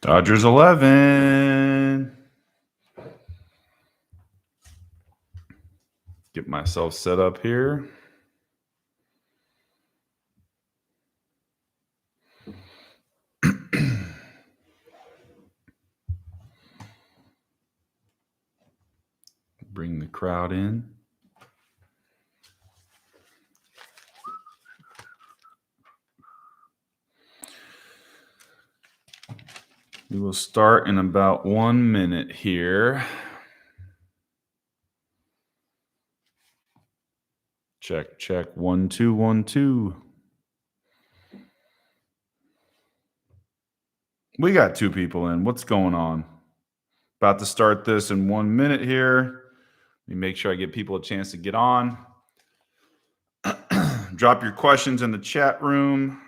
Dodgers 11. Get myself set up here. Bring the crowd in. We will start in about 1 minute here. Check. 1, 2, 1, 2. We got 2 people in. What's going on? About to start this in 1 minute here. Let me make sure I give people a chance to get on. Drop your questions in the chat room.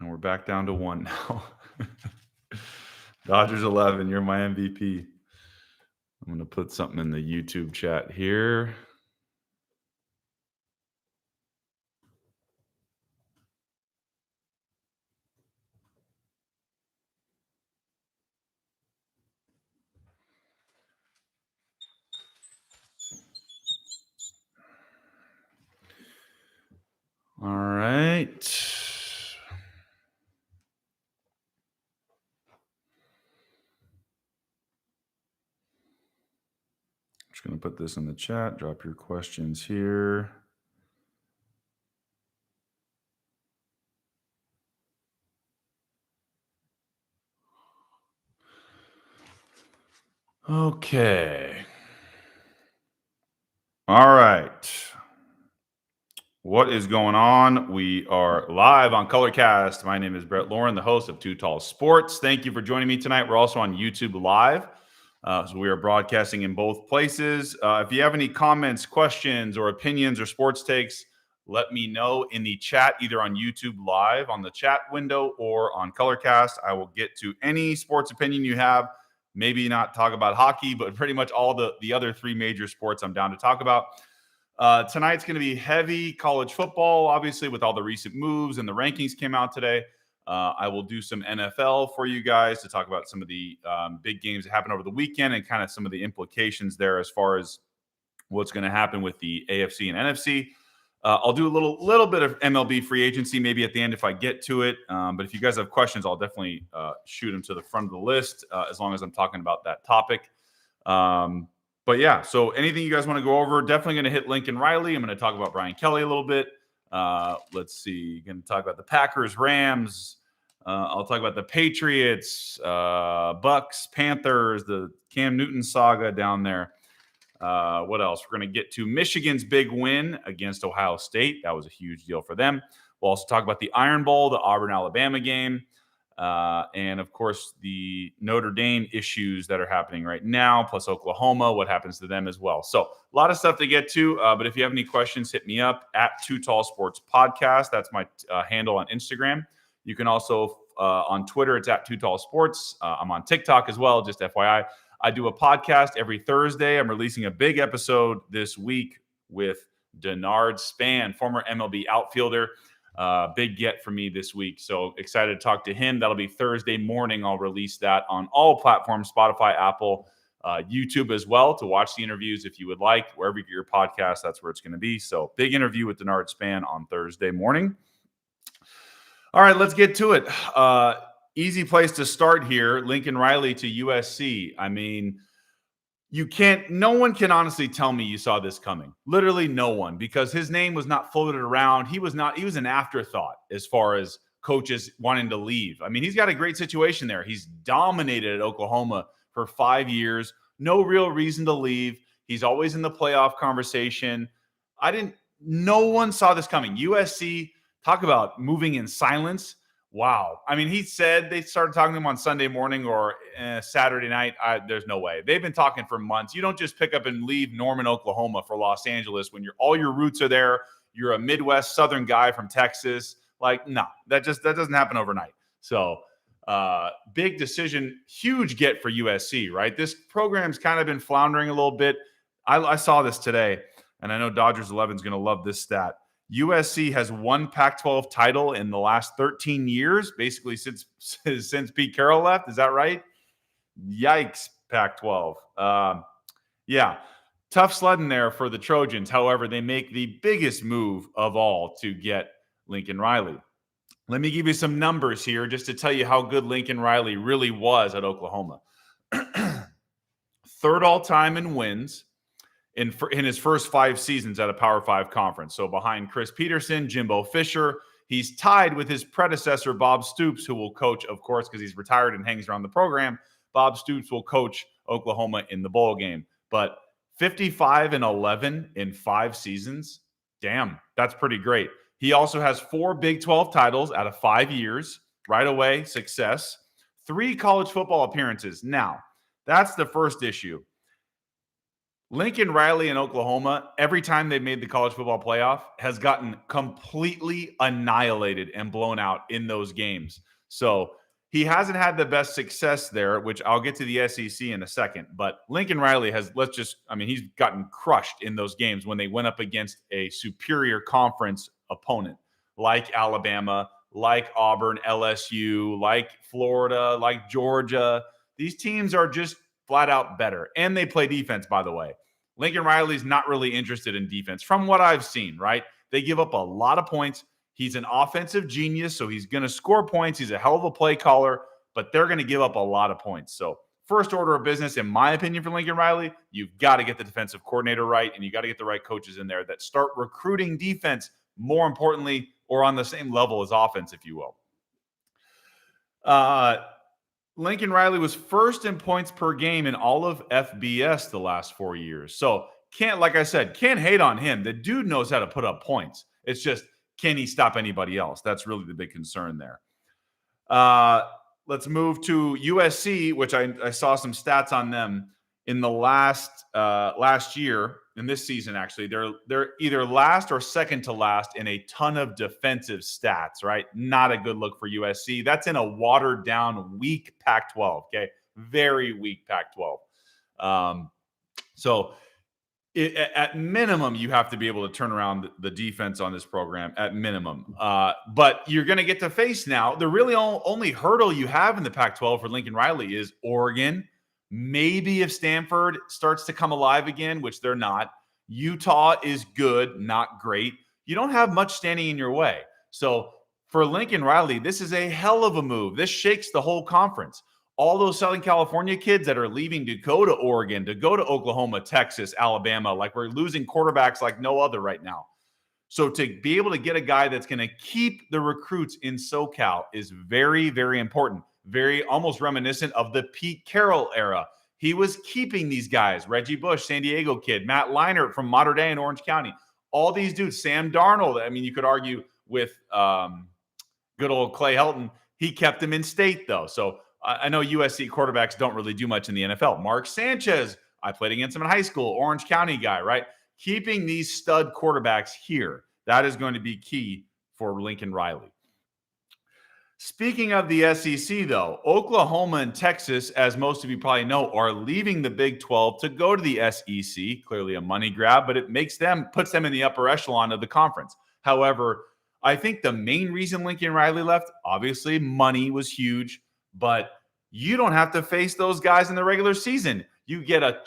And we're back down to 1 now. Dodgers 11, you're my MVP. I'm going to put something in the YouTube chat here. All right. Just going to put this in the chat. Drop your questions here. Okay. All right. What is going on? We are live on Colorcast. My name is Brett Lauren, the host of Too Tall Sports. Thank you for joining me tonight. We're also on YouTube Live. So we are broadcasting in both places. If you have any comments, questions, or opinions or sports takes, let me know in the chat, either on YouTube Live on the chat window or on Colorcast. I will get to any sports opinion you have. Maybe not talk about hockey, but pretty much all the other 3 major sports I'm down to talk about. Tonight's going to be heavy college football, obviously, with all the recent moves, and the rankings came out today. I will do some NFL for you guys to talk about some of the big games that happened over the weekend and kind of some of the implications there as far as what's going to happen with the AFC and NFC. I'll do a little bit of MLB free agency maybe at the end if I get to it. But if you guys have questions, I'll definitely shoot them to the front of the list as long as I'm talking about that topic. But yeah, so anything you guys want to go over, definitely going to hit Lincoln Riley. I'm going to talk about Brian Kelly a little bit. Let's see. Going to talk about the Packers, Rams. I'll talk about the Patriots, Bucks, Panthers, the Cam Newton saga down there. What else? We're going to get to Michigan's big win against Ohio State. That was a huge deal for them. We'll also talk about the Iron Bowl, the Auburn-Alabama game. And, of course, the Notre Dame issues that are happening right now, plus Oklahoma, what happens to them as well. So a lot of stuff to get to. But if you have any questions, hit me up at Too Tall Sports Podcast. That's my handle on Instagram. You can also, on Twitter, it's at Too Tall Sports. I'm on TikTok as well, just FYI. I do a podcast every Thursday. I'm releasing a big episode this week with Denard Span, former MLB outfielder. Big get for me this week. So excited to talk to him. That'll be Thursday morning. I'll release that on all platforms, Spotify, Apple, YouTube as well, to watch the interviews if you would like. Wherever you get your podcast, that's where it's going to be. So big interview with Denard Span on Thursday morning. All right, let's get to it. Easy place to start here. Lincoln Riley to USC. I mean, no one can honestly tell me you saw this coming. Literally no one, because his name was not floated around. He was an afterthought as far as coaches wanting to leave. I mean, he's got a great situation there. He's dominated at Oklahoma for 5 years. No real reason to leave. He's always in the playoff conversation. No one saw this coming. USC, talk about moving in silence. Wow. I mean, he said they started talking to him on Sunday morning or Saturday night. There's no way. They've been talking for months. You don't just pick up and leave Norman, Oklahoma for Los Angeles when all your roots are there. You're a Midwest Southern guy from Texas. Like, no, that doesn't happen overnight. So big decision, huge get for USC, right? This program's kind of been floundering a little bit. I saw this today, and I know Dodgers 11 is going to love this stat. USC has one Pac-12 title in the last 13 years, basically since Pete Carroll left. Is that right? Yikes, Pac-12. Yeah, tough sledding there for the Trojans. However, they make the biggest move of all to get Lincoln Riley. Let me give you some numbers here just to tell you how good Lincoln Riley really was at Oklahoma. Third all-time in wins in his first 5 seasons at a Power 5 conference. So behind Chris Peterson, Jimbo Fisher, he's tied with his predecessor, Bob Stoops, who will coach, of course, because he's retired and hangs around the program. Bob Stoops will coach Oklahoma in the bowl game. But 55-11 in 5 seasons, damn, that's pretty great. He also has 4 Big 12 titles out of 5 years. Right away, success. 3 college football appearances. Now, that's the first issue. Lincoln Riley in Oklahoma, every time they've made the college football playoff, has gotten completely annihilated and blown out in those games. So he hasn't had the best success there, which I'll get to the SEC in a second. But Lincoln Riley has, he's gotten crushed in those games when they went up against a superior conference opponent like Alabama, like Auburn, LSU, like Florida, like Georgia. These teams are just flat out better. And they play defense, by the way. Lincoln Riley's not really interested in defense from what I've seen, right? They give up a lot of points. He's an offensive genius, so he's going to score points. He's a hell of a play caller, but they're going to give up a lot of points. So first order of business, in my opinion, for Lincoln Riley, you've got to get the defensive coordinator right, and you got to get the right coaches in there that start recruiting defense, more importantly, or on the same level as offense, if you will. Lincoln Riley was first in points per game in all of FBS the last 4 years. So can't hate on him. The dude knows how to put up points. It's just, can he stop anybody else? That's really the big concern there. Let's move to USC, which I saw some stats on them in the last year, in this season, actually. They're either last or second to last in a ton of defensive stats, right? Not a good look for USC. That's in a watered-down, weak Pac-12, okay? Very weak Pac-12. At minimum, you have to be able to turn around the defense on this program at minimum. But you're going to get to face now. The really only hurdle you have in the Pac-12 for Lincoln Riley is Oregon. Maybe if Stanford starts to come alive again, which they're not. Utah is good, not great. You don't have much standing in your way. So for Lincoln Riley, this is a hell of a move. This shakes the whole conference. All those Southern California kids that are leaving to go to Oregon, to go to Oklahoma, Texas, Alabama, like we're losing quarterbacks like no other right now. So to be able to get a guy that's going to keep the recruits in SoCal is very, very important. Very almost reminiscent of the Pete Carroll era. He was keeping these guys, Reggie Bush, San Diego kid, Matt Leinart from Mater Dei in Orange County. All these dudes, Sam Darnold. I mean, you could argue with good old Clay Helton. He kept him in state, though. So I know USC quarterbacks don't really do much in the NFL. Mark Sanchez, I played against him in high school, Orange County guy, right? Keeping these stud quarterbacks here, that is going to be key for Lincoln Riley. Speaking of the SEC, though, Oklahoma and Texas, as most of you probably know, are leaving the Big 12 to go to the SEC. Clearly a money grab, but it puts them in the upper echelon of the conference. However, I think the main reason Lincoln Riley left, obviously money was huge, but you don't have to face those guys in the regular season. You get a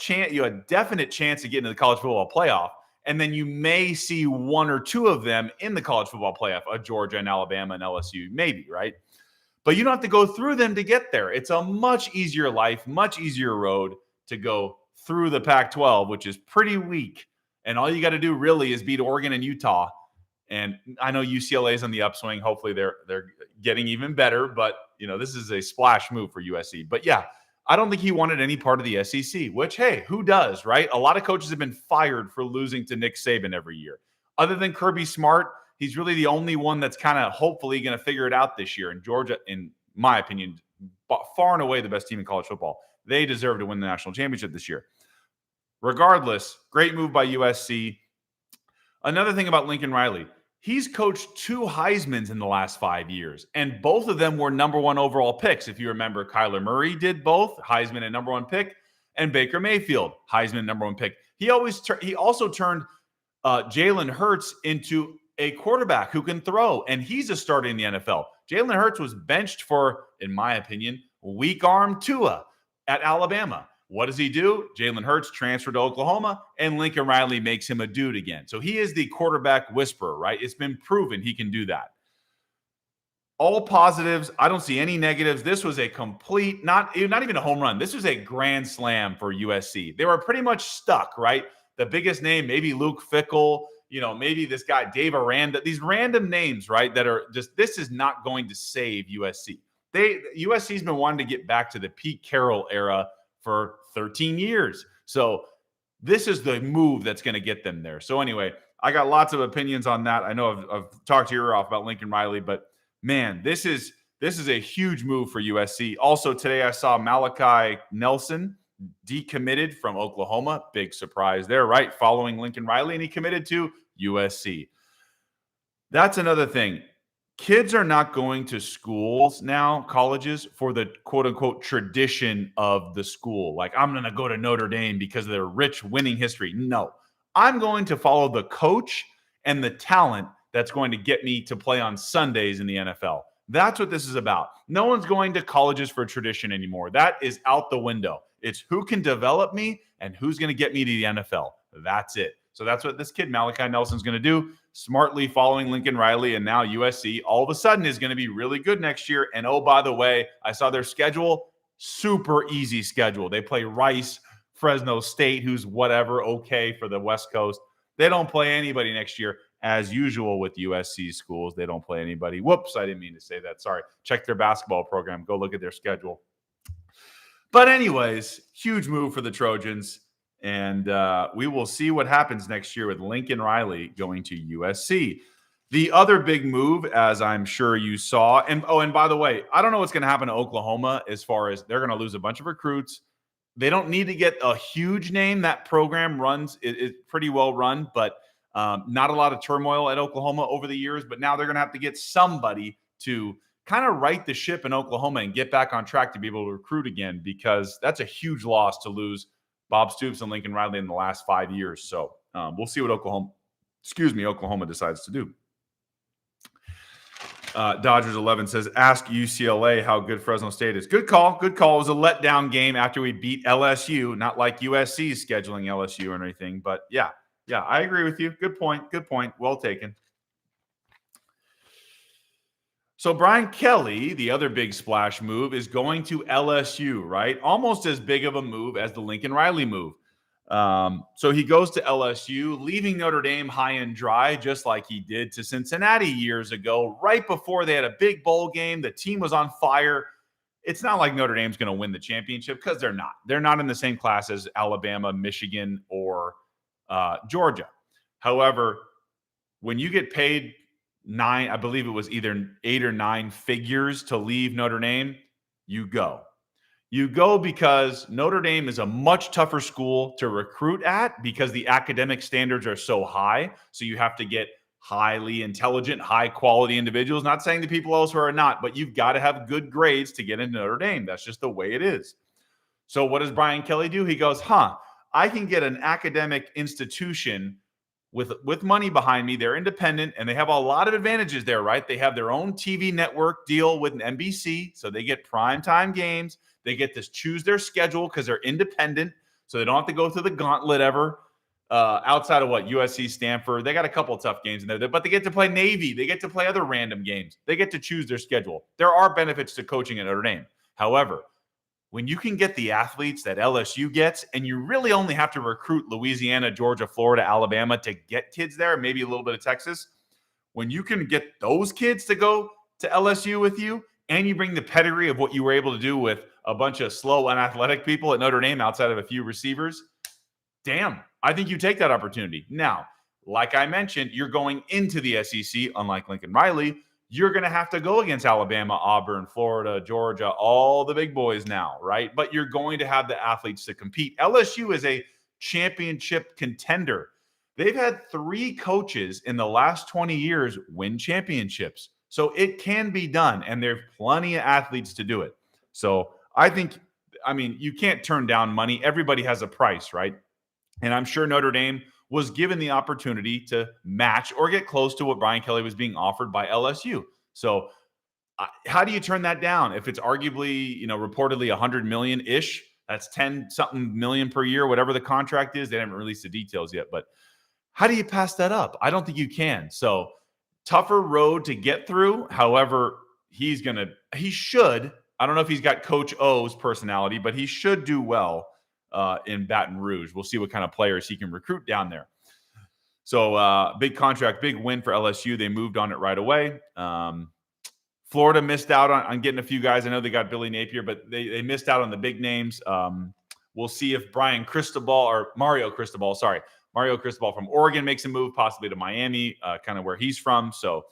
definite chance to get into the college football playoff. And then you may see 1 or 2 of them in the college football playoff, a Georgia and Alabama and LSU, maybe, right? But you don't have to go through them to get there. It's a much easier life, much easier road to go through the Pac-12, which is pretty weak. And all you got to do really is beat Oregon and Utah. And I know UCLA is on the upswing. Hopefully they're getting even better. But, this is a splash move for USC. But, yeah, I don't think he wanted any part of the SEC, which, hey, who does, right? A lot of coaches have been fired for losing to Nick Saban every year. Other than Kirby Smart, he's really the only one that's kind of hopefully going to figure it out this year. And Georgia, in my opinion, far and away the best team in college football. They deserve to win the national championship this year. Regardless, great move by USC. Another thing about Lincoln Riley, he's coached 2 Heismans in the last 5 years, and both of them were number 1 overall picks. If you remember, Kyler Murray did both, Heisman and number 1 pick, and Baker Mayfield, Heisman number 1 pick. He also turned Jalen Hurts into a quarterback who can throw, and he's a starter in the NFL. Jalen Hurts was benched for, in my opinion, weak arm Tua at Alabama. What does he do? Jalen Hurts transferred to Oklahoma, and Lincoln Riley makes him a dude again. So he is the quarterback whisperer, right? It's been proven he can do that. All positives. I don't see any negatives. This was a complete, not even a home run. This was a grand slam for USC. They were pretty much stuck, right? The biggest name, maybe Luke Fickell, maybe this guy, Dave Aranda, these random names, right? That are just, this is not going to save USC. USC's been wanting to get back to the Pete Carroll era for 13 years. So this is the move that's going to get them there. So anyway, I got lots of opinions on that. I know I've talked your ear off about Lincoln Riley, but man, this is a huge move for USC. Also today, I saw Malachi Nelson decommitted from Oklahoma. Big surprise there, right? Following Lincoln Riley, and he committed to USC. That's another thing. Kids are not going to schools now, colleges, for the quote-unquote tradition of the school. Like, I'm going to go to Notre Dame because of their rich winning history. No. I'm going to follow the coach and the talent that's going to get me to play on Sundays in the NFL. That's what this is about. No one's going to colleges for tradition anymore. That is out the window. It's who can develop me and who's going to get me to the NFL. That's it. So that's what this kid, Malachi Nelson's going to do, smartly following Lincoln Riley, and now USC all of a sudden is going to be really good next year. And oh, by the way, I saw their schedule, super easy schedule. They play Rice, Fresno State, who's whatever, okay for the West Coast. They don't play anybody next year. As usual with USC schools, they don't play anybody. Whoops, I didn't mean to say that. Sorry. Check their basketball program. Go look at their schedule. But anyways, huge move for the Trojans. And we will see what happens next year with Lincoln Riley going to USC. The other big move, as I'm sure you saw, and by the way, I don't know what's going to happen to Oklahoma as far as they're going to lose a bunch of recruits. They don't need to get a huge name. That program is pretty well run, but not a lot of turmoil at Oklahoma over the years. But now they're going to have to get somebody to kind of right the ship in Oklahoma and get back on track to be able to recruit again, because that's a huge loss to lose Bob Stoops and Lincoln Riley in the last 5 years. So we'll see what Oklahoma decides to do. Dodgers 11 says, ask UCLA how good Fresno State is. Good call. Good call. It was a letdown game after we beat LSU, not like USC scheduling LSU or anything. But yeah, I agree with you. Good point. Good point. Well taken. So Brian Kelly, the other big splash move, is going to LSU, right? Almost as big of a move as the Lincoln Riley move. So he goes to LSU, leaving Notre Dame high and dry, just like he did to Cincinnati years ago, right before they had a big bowl game. The team was on fire. It's not like Notre Dame's going to win the championship, because they're not. They're not in the same class as Alabama, Michigan, or Georgia. However, when you get paid I believe it was either 8 or 9 figures to leave Notre Dame, you go. You go because Notre Dame is a much tougher school to recruit at, because the academic standards are so high. So you have to get highly intelligent, high quality individuals. Not saying the people elsewhere are not, but you've got to have good grades to get into Notre Dame. That's just the way it is. So what does Brian Kelly do? He goes, I can get an academic institution with money behind me. They're independent, and they have a lot of advantages there, right? They have their own TV network deal with an NBC, so they get primetime games. They get to choose their schedule because they're independent, so they don't have to go through the gauntlet ever. Outside of USC, Stanford, they got a couple of tough games in there, but they get to play Navy. They get to play other random games. They get to choose their schedule. There are benefits to coaching at Notre Dame. However, when you can get the athletes that LSU gets, and you really only have to recruit Louisiana, Georgia, Florida, Alabama to get kids there, maybe a little bit of Texas, when you can get those kids to go to LSU with you, and you bring the pedigree of what you were able to do with a bunch of slow, unathletic people at Notre Dame outside of a few receivers, damn, I think you take that opportunity. Now, like I mentioned, you're going into the SEC, unlike Lincoln Riley. You're going to have to go against Alabama, Auburn, Florida, Georgia, all the big boys now, right? But you're going to have the athletes to compete. LSU is a championship contender. They've had 3 coaches in the last 20 years win championships. So it can be done, and there's plenty of athletes to do it. So you can't turn down money. Everybody has a price, right? And I'm sure Notre Dame was given the opportunity to match or get close to what Brian Kelly was being offered by LSU. So how do you turn that down if it's arguably, reportedly 100 million ish? That's 10 something million per year, whatever the contract is. They haven't released the details yet, but how do you pass that up? I don't think you can. So tougher road to get through. However, he should. I don't know if he's got Coach O's personality, but he should do well in Baton Rouge. We'll see what kind of players he can recruit down there. So big contract, big win for LSU. They moved on it right away. Florida missed out on getting a few guys. I know they got Billy Napier, but they missed out on the big names. We'll see if Mario Cristobal from Oregon makes a move, possibly to Miami, kind of where he's from. So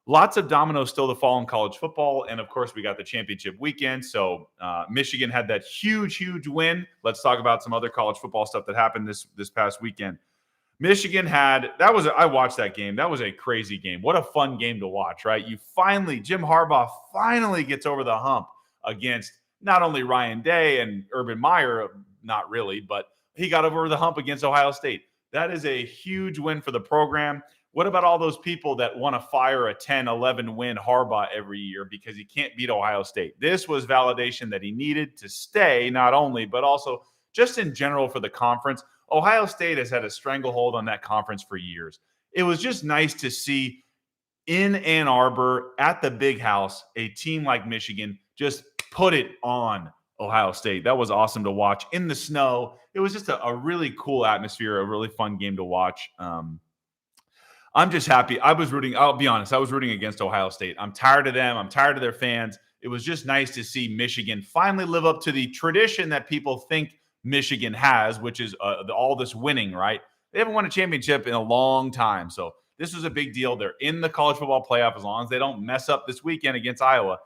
lots of dominoes still to fall in college football. And, of course, we got the championship weekend. So Michigan had that huge, huge win. Let's talk about some other college football stuff that happened this past weekend. Michigan I watched that game. That was a crazy game. What a fun game to watch, right? Jim Harbaugh finally gets over the hump against not only Ryan Day and Urban Meyer, not really, but he got over the hump against Ohio State. That is a huge win for the program. What about all those people that want to fire a 10, 11 win Harbaugh every year because he can't beat Ohio State? This was validation that he needed to stay, not only, but also just in general for the conference. Ohio State has had a stranglehold on that conference for years. It was just nice to see in Ann Arbor at the Big House, a team like Michigan just put it on Ohio State. That was awesome to watch in the snow. It was just a really cool atmosphere, a really fun game to watch. I'm just happy. I'll be honest, I was rooting against Ohio State. I'm tired of them. I'm tired of their fans. It was just nice to see Michigan finally live up to the tradition that people think Michigan has, which is all this winning, right? They haven't won a championship in a long time. So this was a big deal. They're in the college football playoff as long as they don't mess up this weekend against Iowa.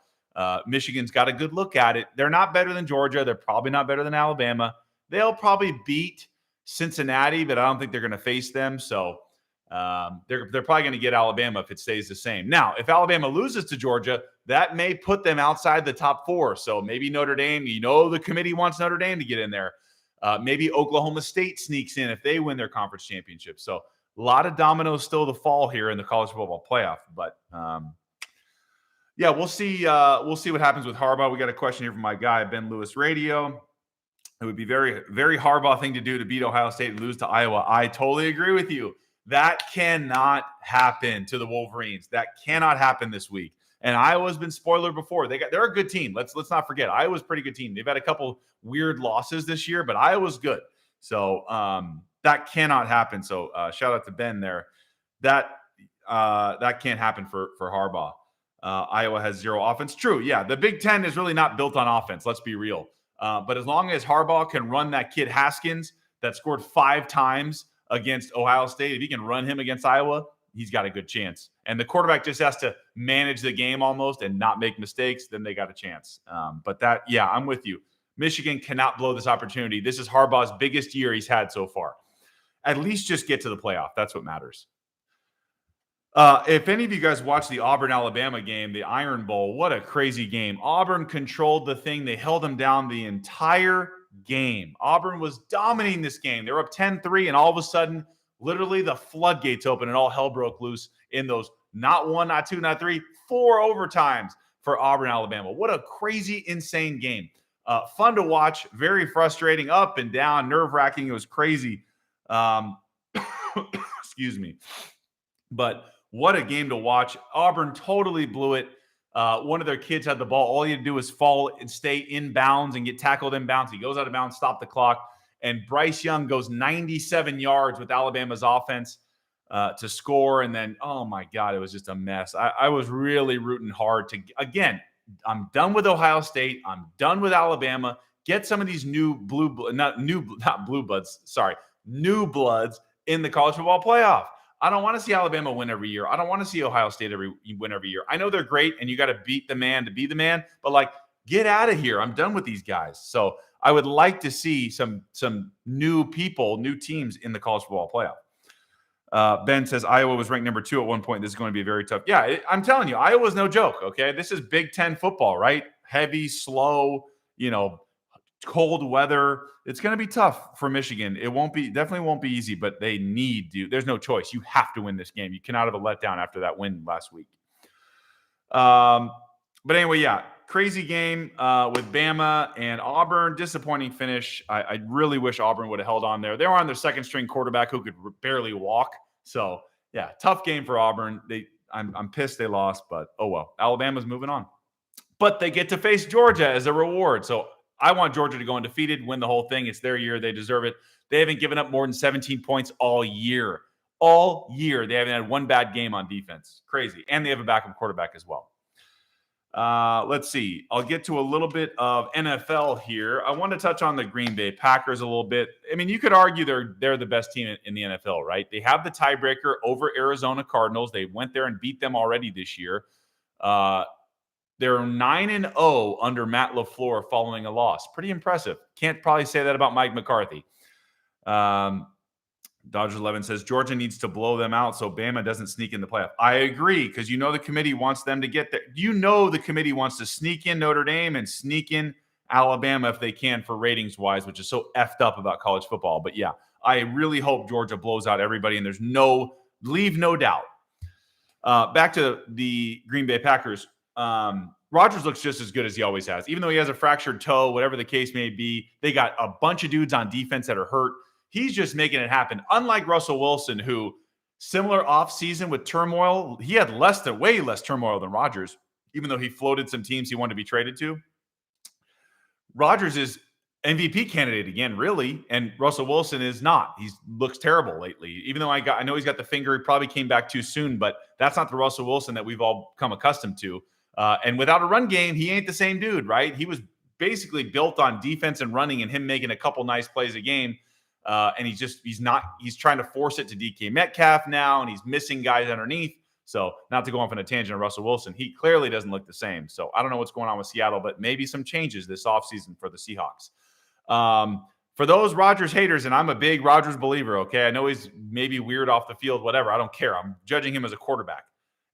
Michigan's got a good look at it. They're not better than Georgia. They're probably not better than Alabama. They'll probably beat Cincinnati, but I don't think they're going to face them. So they're probably going to get Alabama if it stays the same. Now, if Alabama loses to Georgia, that may put them outside the top four. So maybe Notre Dame, the committee wants Notre Dame to get in there. Maybe Oklahoma State sneaks in if they win their conference championship. So a lot of dominoes still to fall here in the college football playoff. But we'll see. We'll see what happens with Harbaugh. We got a question here from my guy, Ben Lewis Radio. It would be very, very Harbaugh thing to do to beat Ohio State and lose to Iowa. I totally agree with you. That cannot happen to the Wolverines. That cannot happen this week. And Iowa's been spoiler before. They're a good team. Let's not forget. Iowa's a pretty good team. They've had a couple weird losses this year, but Iowa's good. So that cannot happen. So shout out to Ben there. That can't happen for Harbaugh. Iowa has zero offense. True. Yeah. The Big Ten is really not built on offense. Let's be real. But as long as Harbaugh can run that kid Haskins that scored 5 times against Ohio State, if he can run him against Iowa, he's got a good chance. And the quarterback just has to manage the game almost and not make mistakes. Then they got a chance. But I'm with you. Michigan cannot blow this opportunity. This is Harbaugh's biggest year he's had so far. At least just get to the playoff. That's what matters. If any of you guys watched the Auburn-Alabama game, the Iron Bowl, what a crazy game. Auburn controlled the thing. They held them down the entire game. Auburn was dominating this game. They were up 10-3, and all of a sudden, literally the floodgates open and all hell broke loose in those not 1, not 2, not 3, 4 overtimes for Auburn, Alabama. What a crazy, insane game. Fun to watch, very frustrating, up and down, nerve-wracking. It was crazy. Excuse me. But what a game to watch. Auburn totally blew it. One of their kids had the ball. All you had to do was fall and stay in bounds and get tackled in bounds. He goes out of bounds, stop the clock. And Bryce Young goes 97 yards with Alabama's offense to score. And then, oh, my God, it was just a mess. I was really rooting hard to – again, I'm done with Ohio State. I'm done with Alabama. Get some of these new bloods in the college football playoff. I don't want to see Alabama win every year. I don't want to see Ohio State win every year. I know they're great, and you got to beat the man to be the man, but, get out of here. I'm done with these guys. So I would like to see some new people, new teams in the college football playoff. Ben says Iowa was ranked number 2 at one point. This is going to be very tough. Yeah, I'm telling you, Iowa's no joke, okay? This is Big Ten football, right? Heavy, slow, cold weather. It's going to be tough for Michigan. It definitely won't be easy, but they need to. There's no choice. You have to win this game. You cannot have a letdown after that win last week. But anyway, yeah, crazy game with Bama and Auburn. Disappointing finish. I really wish Auburn would have held on there. They were on their second string quarterback who could barely walk. So yeah, tough game for Auburn. I'm pissed they lost, but oh well. Alabama's moving on. But they get to face Georgia as a reward. So I want Georgia to go undefeated, win the whole thing. It's their year. They deserve it. They haven't given up more than 17 points all year. All year. They haven't had one bad game on defense. Crazy. And they have a backup quarterback as well. Let's see. I'll get to a little bit of NFL here. I want to touch on the Green Bay Packers a little bit. I mean, you could argue they're the best team in the NFL, right? They have the tiebreaker over Arizona Cardinals. They went there and beat them already this year. They're 9-0 under Matt LaFleur following a loss. Pretty impressive. Can't probably say that about Mike McCarthy. Dodger 11 says Georgia needs to blow them out so Bama doesn't sneak in the playoff. I agree, because the committee wants them to get there. The committee wants to sneak in Notre Dame and sneak in Alabama if they can for ratings-wise, which is so effed up about college football. But yeah, I really hope Georgia blows out everybody, and there's no doubt. Back to the Green Bay Packers. Rodgers looks just as good as he always has. Even though he has a fractured toe, whatever the case may be, they got a bunch of dudes on defense that are hurt. He's just making it happen. Unlike Russell Wilson, who similar offseason with turmoil, he had way less turmoil than Rodgers, even though he floated some teams he wanted to be traded to. Rodgers is MVP candidate again, really, and Russell Wilson is not. He looks terrible lately. Even though I know he's got the finger, he probably came back too soon, but that's not the Russell Wilson that we've all come accustomed to. And without a run game, he ain't the same dude, right? He was basically built on defense and running and him making a couple nice plays a game. And he's trying to force it to DK Metcalf now, and he's missing guys underneath. So not to go off on a tangent on Russell Wilson, he clearly doesn't look the same. So I don't know what's going on with Seattle, but maybe some changes this offseason for the Seahawks. For those Rodgers haters, and I'm a big Rodgers believer, okay? I know he's maybe weird off the field, whatever. I don't care. I'm judging him as a quarterback.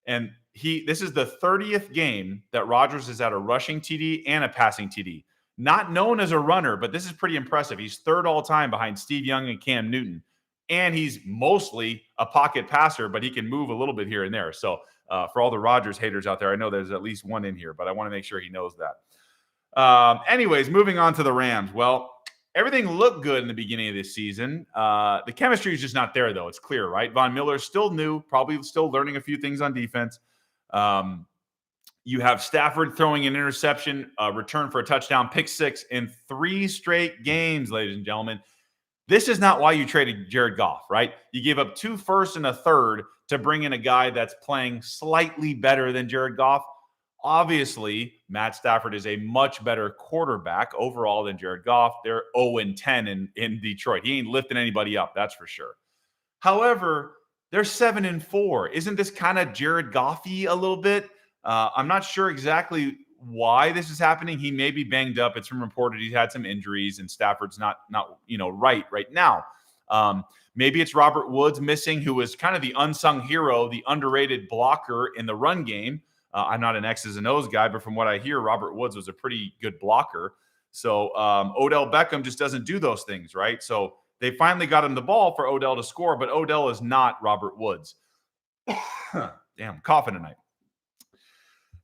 And this is the 30th game that Rodgers has had a rushing TD and a passing TD. Not known as a runner, but this is pretty impressive. He's third all time behind Steve Young and Cam Newton. And he's mostly a pocket passer, but he can move a little bit here and there. So for all the Rodgers haters out there, I know there's at least one in here, but I want to make sure he knows that. Anyways, moving on to the Rams. Well, everything looked good in the beginning of this season. The chemistry is just not there, though. It's clear, right? Von Miller's still new, probably still learning a few things on defense. You have Stafford throwing an interception, return for a touchdown, pick six in 3 straight games, ladies and gentlemen. This is not why you traded Jared Goff, right? You gave up 2 firsts and a third to bring in a guy that's playing slightly better than Jared Goff. Obviously, Matt Stafford is a much better quarterback overall than Jared Goff. They're 0-10 in Detroit. He ain't lifting anybody up, that's for sure. However, they're 7-4. Isn't this kind of Jared Goff-y a little bit? I'm not sure exactly why this is happening. He may be banged up. It's been reported he's had some injuries, and Stafford's not right now. Maybe it's Robert Woods missing, who was kind of the unsung hero, the underrated blocker in the run game. I'm not an X's and O's guy, but from what I hear, Robert Woods was a pretty good blocker. So Odell Beckham just doesn't do those things, right? So they finally got him the ball for Odell to score, but Odell is not Robert Woods. Damn, coughing tonight.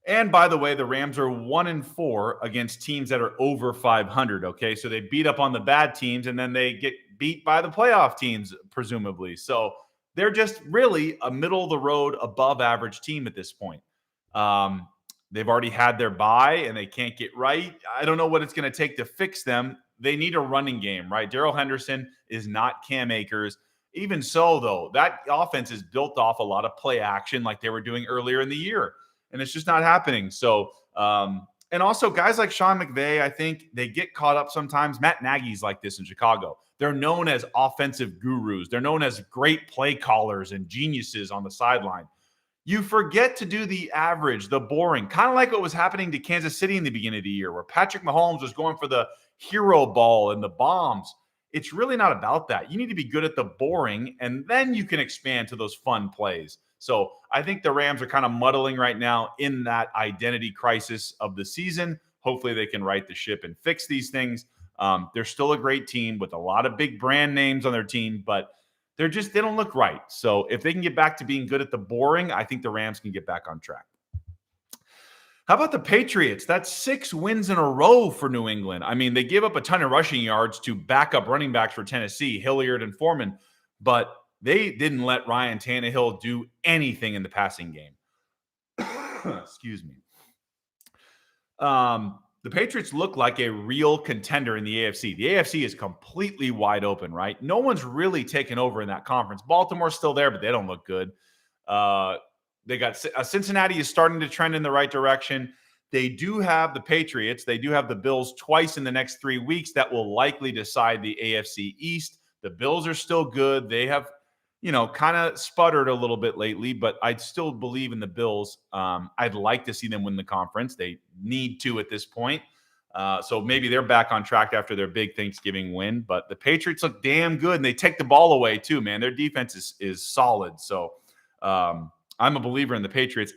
And by the way, the Rams are 1-4 against teams that are over 500. Okay, so they beat up on the bad teams, and then they get beat by the playoff teams, presumably. So they're just really a middle of the road, above average team at this point. They've already had their bye, and they can't get right. I don't know what it's going to take to fix them. They need a running game, right? Darrell Henderson is not Cam Akers. Even so, though, that offense is built off a lot of play action like they were doing earlier in the year. And it's just not happening. So, and also guys like Sean McVay, I think they get caught up sometimes. Matt Nagy's like this in Chicago. They're known as offensive gurus. They're known as great play callers and geniuses on the sideline. You forget to do the average, the boring, kind of like what was happening to Kansas City in the beginning of the year, where Patrick Mahomes was going for the hero ball and the bombs. It's really not about that. You need to be good at the boring, and then you can expand to those fun plays. So I think the Rams are kind of muddling right now in that identity crisis of the season. Hopefully they can right the ship and fix these things. They're still a great team with a lot of big brand names on their team, but they don't look right. So if they can get back to being good at the boring, I think the Rams can get back on track. How about the Patriots? That's 6 wins in a row for New England. I mean, they gave up a ton of rushing yards to backup running backs for Tennessee, Hilliard and Foreman, but they didn't let Ryan Tannehill do anything in the passing game. Excuse me. The Patriots look like a real contender in the AFC. The AFC is completely wide open, right? No one's really taken over in that conference. Baltimore's still there, but they don't look good. They got Cincinnati is starting to trend in the right direction. They do have the Patriots. They do have the Bills twice in the next 3 weeks that will likely decide the AFC East. The Bills are still good. They have, kind of sputtered a little bit lately, but I still believe in the Bills. I'd like to see them win the conference. They need to at this point. So maybe they're back on track after their big Thanksgiving win. But the Patriots look damn good, and they take the ball away too, man. Their defense is solid. So I'm a believer in the Patriots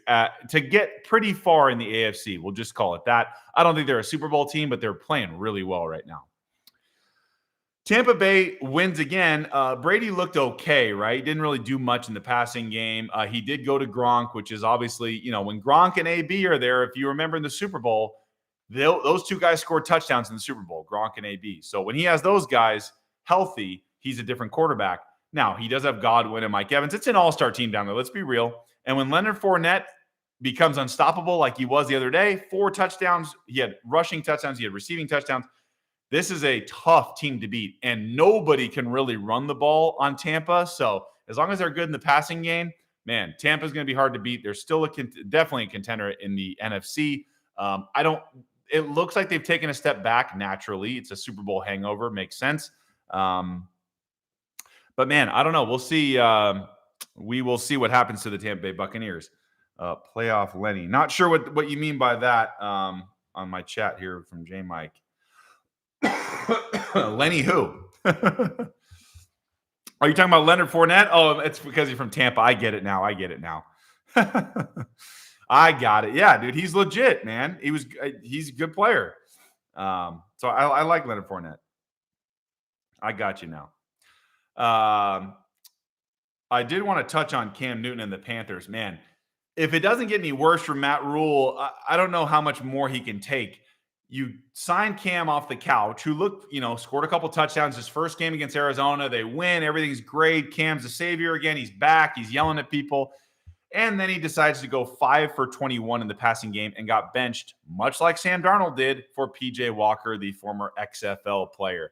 to get pretty far in the AFC. We'll just call it that. I don't think they're a Super Bowl team, but they're playing really well right now. Tampa Bay wins again. Brady looked okay, right? Didn't really do much in the passing game. He did go to Gronk, which is obviously, when Gronk and AB are there, if you remember in the Super Bowl, those two guys scored touchdowns in the Super Bowl, Gronk and AB. So when he has those guys healthy, he's a different quarterback. Now, he does have Godwin and Mike Evans. It's an all-star team down there. Let's be real. And when Leonard Fournette becomes unstoppable like he was the other day, 4 touchdowns, he had rushing touchdowns, he had receiving touchdowns. This is a tough team to beat, and nobody can really run the ball on Tampa. So as long as they're good in the passing game, man, Tampa's going to be hard to beat. They're still definitely a contender in the NFC. It looks like they've taken a step back naturally. It's a Super Bowl hangover. Makes sense. But man, I don't know. We'll see. We will see what happens to the Tampa Bay Buccaneers. Playoff Lenny. Not sure what you mean by that on my chat here from J Mike. Lenny who? Are you talking about Leonard Fournette? Oh, it's because he's from Tampa. I get it now. I got it. Yeah, dude, he's legit, man. He's a good player. So I like Leonard Fournette. I got you now. I did want to touch on Cam Newton and the Panthers. Man, if it doesn't get any worse from Matt Rule, I don't know how much more he can take. You signed Cam off the couch, who looked, scored a couple touchdowns his first game against Arizona. They win. Everything's great. Cam's a savior again. He's back. He's yelling at people. And then he decides to go 5 for 21 in the passing game and got benched, much like Sam Darnold did for P.J. Walker, the former XFL player.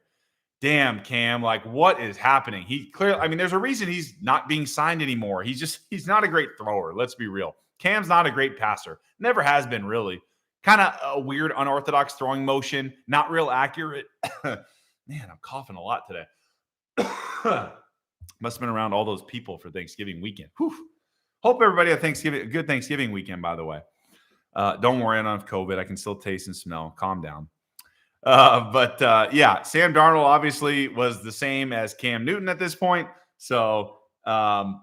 Damn, Cam, what is happening? There's a reason he's not being signed anymore. He's not a great thrower. Let's be real. Cam's not a great passer. Never has been, really. Kind of a weird, unorthodox throwing motion. Not real accurate. Man, I'm coughing a lot today. Must have been around all those people for Thanksgiving weekend. Whew. Hope everybody had a good Thanksgiving weekend, by the way. Don't worry, I don't have COVID. I can still taste and smell. Calm down. Yeah, Sam Darnold obviously was the same as Cam Newton at this point. So I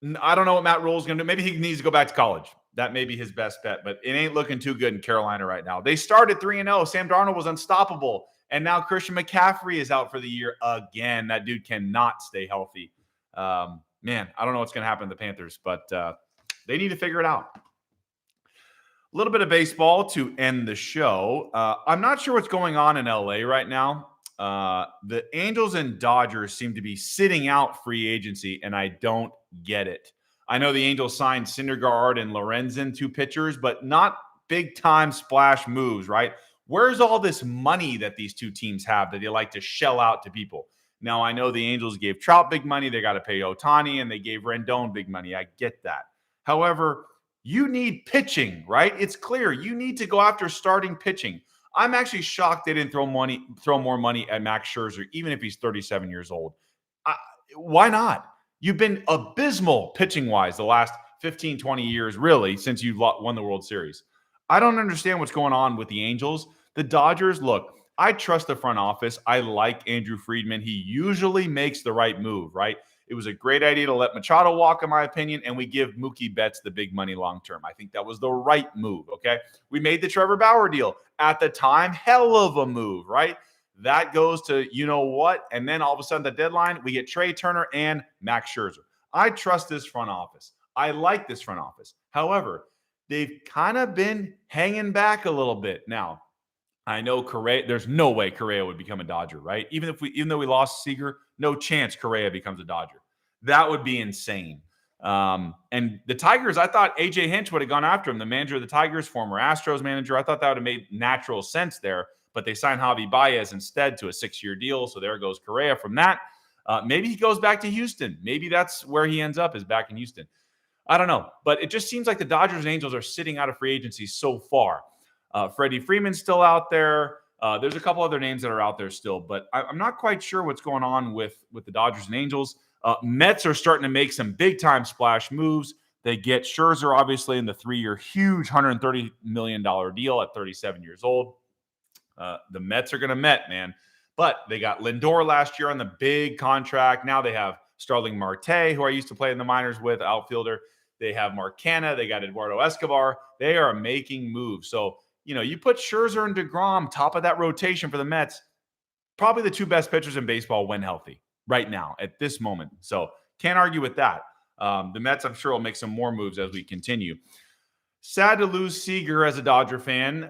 don't know what Matt Rule's going to do. Maybe he needs to go back to college. That may be his best bet, but it ain't looking too good in Carolina right now. They started 3-0. Sam Darnold was unstoppable, and now Christian McCaffrey is out for the year again. That dude cannot stay healthy. Man, I don't know what's going to happen to the Panthers, but they need to figure it out. A little bit of baseball to end the show. I'm not sure what's going on in LA right now. The Angels and Dodgers seem to be sitting out free agency, and I don't get it. I know the Angels signed Syndergaard and Lorenzen, 2 pitchers, but not big-time splash moves, right? Where's all this money that these 2 teams have that they like to shell out to people? Now, I know the Angels gave Trout big money. They got to pay Ohtani, and they gave Rendon big money. I get that. However, you need pitching, right? It's clear. You need to go after starting pitching. I'm actually shocked they didn't throw more money at Max Scherzer, even if he's 37 years old. Why not? You've been abysmal pitching-wise the last 15, 20 years, really, since you won the World Series. I don't understand what's going on with the Angels. The Dodgers, look, I trust the front office. I like Andrew Friedman. He usually makes the right move, right? It was a great idea to let Machado walk, in my opinion, and we give Mookie Betts the big money long-term. I think that was the right move, okay? We made the Trevor Bauer deal. At the time, hell of a move, right? That goes to you know what, and then all of a sudden the deadline, we get Trey Turner and Max Scherzer. I trust this front office. I like this front office. However, they've kind of been hanging back a little bit. Now, I know Correa, there's no way Correa would become a Dodger, right? Even though we lost Seager, no chance Correa becomes a Dodger. That would be insane. And the Tigers, I thought AJ Hinch would have gone after him, the manager of the Tigers, former Astros manager. I thought that would have made natural sense there, but they signed Javi Baez instead to a 6-year deal. So there goes Correa from that. Maybe he goes back to Houston. Maybe that's where he ends up, is back in Houston. I don't know, but it just seems like the Dodgers and Angels are sitting out of free agency so far. Freddie Freeman's still out there. There's a couple other names that are out there still, but I'm not quite sure what's going on with the Dodgers and Angels. Mets are starting to make some big-time splash moves. They get Scherzer, obviously, in the 3-year huge $130 million deal at 37 years old. The Mets are going to Met, man. But they got Lindor last year on the big contract. Now they have Starling Marte, who I used to play in the minors with, outfielder. They have Mark Canha. They got Eduardo Escobar. They are making moves. So, you put Scherzer and DeGrom top of that rotation for the Mets, probably the two best pitchers in baseball when healthy right now at this moment. So can't argue with that. The Mets, I'm sure, will make some more moves as we continue. Sad to lose Seager as a Dodger fan.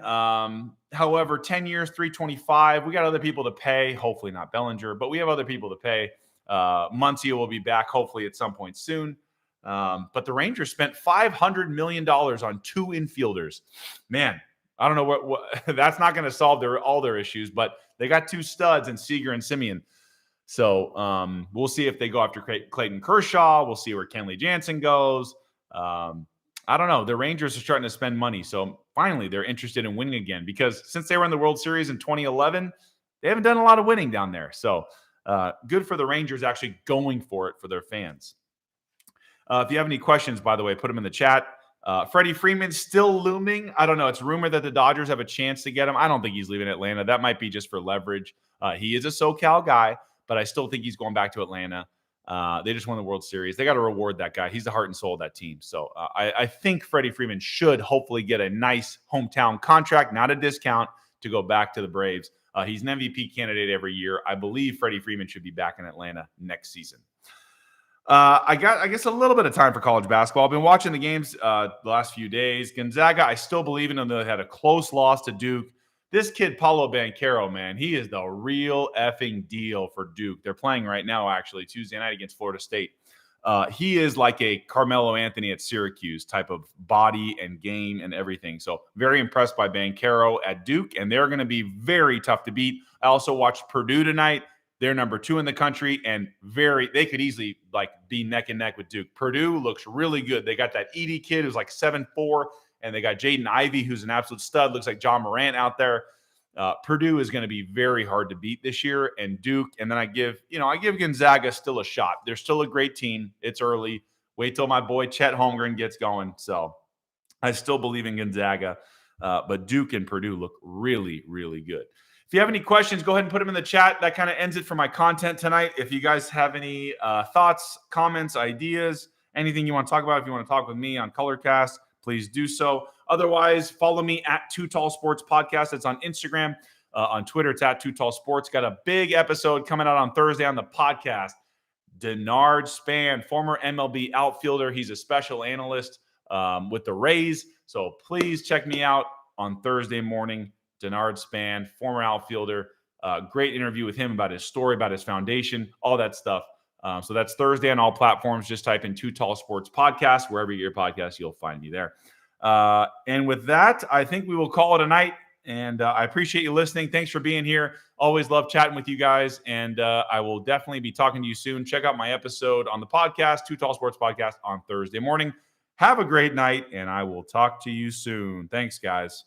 However, 10 years, $325. We got other people to pay. Hopefully not Bellinger, but we have other people to pay. Muncy will be back hopefully at some point soon. But the Rangers spent $500 million on 2 infielders. Man, I don't know what that's not going to solve all their issues, but they got 2 studs in Seager and Simeon. So we'll see if they go after Clayton Kershaw. We'll see where Kenley Jansen goes. I don't know. The Rangers are starting to spend money. So finally, they're interested in winning again, because since they were in the World Series in 2011, they haven't done a lot of winning down there. So good for the Rangers actually going for it for their fans. If you have any questions, by the way, put them in the chat. Freddie Freeman still looming. I don't know. It's rumored that the Dodgers have a chance to get him. I don't think he's leaving Atlanta. That might be just for leverage. He is a SoCal guy, but I still think he's going back to Atlanta. They just won the World Series. They got to reward that guy. He's the heart and soul of that team. So I think Freddie Freeman should hopefully get a nice hometown contract, not a discount, to go back to the Braves. He's an MVP candidate every year. I believe Freddie Freeman should be back in Atlanta next season. I guess a little bit of time for college basketball. I've been watching the games the last few days. Gonzaga, I still believe in them. They had a close loss to Duke. This kid, Paulo Banchero, man, he is the real effing deal for Duke. They're playing right now, actually, Tuesday night against Florida State. He is like a Carmelo Anthony at Syracuse type of body and game and everything. So very impressed by Banchero at Duke, and they're going to be very tough to beat. I also watched Purdue tonight. They're number 2 in the country, and they could easily be neck and neck with Duke. Purdue looks really good. They got that Edey kid who's like 7'4", and they got Jaden Ivey, who's an absolute stud. Looks like John Morant out there. Purdue is going to be very hard to beat this year, and Duke. And then I give Gonzaga still a shot. They're still a great team. It's early. Wait till my boy Chet Holmgren gets going. So I still believe in Gonzaga, but Duke and Purdue look really, really good. If you have any questions, go ahead and put them in the chat. That kind of ends it for my content tonight. If you guys have any thoughts, comments, ideas, anything you want to talk about, if you want to talk with me on Colorcast, please do so. Otherwise, follow me at Too Tall Sports Podcast. It's on Instagram. On Twitter, it's at Too Tall Sports. Got a big episode coming out on Thursday on the podcast. Denard Span, former MLB outfielder. He's a special analyst with the Rays. So please check me out on Thursday morning. Denard Span, former outfielder. Great interview with him about his story, about his foundation, all that stuff. So that's Thursday on all platforms. Just type in Too Tall Sports Podcast. Wherever you get your podcast, you'll find me there. And with that, I think we will call it a night. And I appreciate you listening. Thanks for being here. Always love chatting with you guys. And I will definitely be talking to you soon. Check out my episode on the podcast, Too Tall Sports Podcast, on Thursday morning. Have a great night, and I will talk to you soon. Thanks, guys.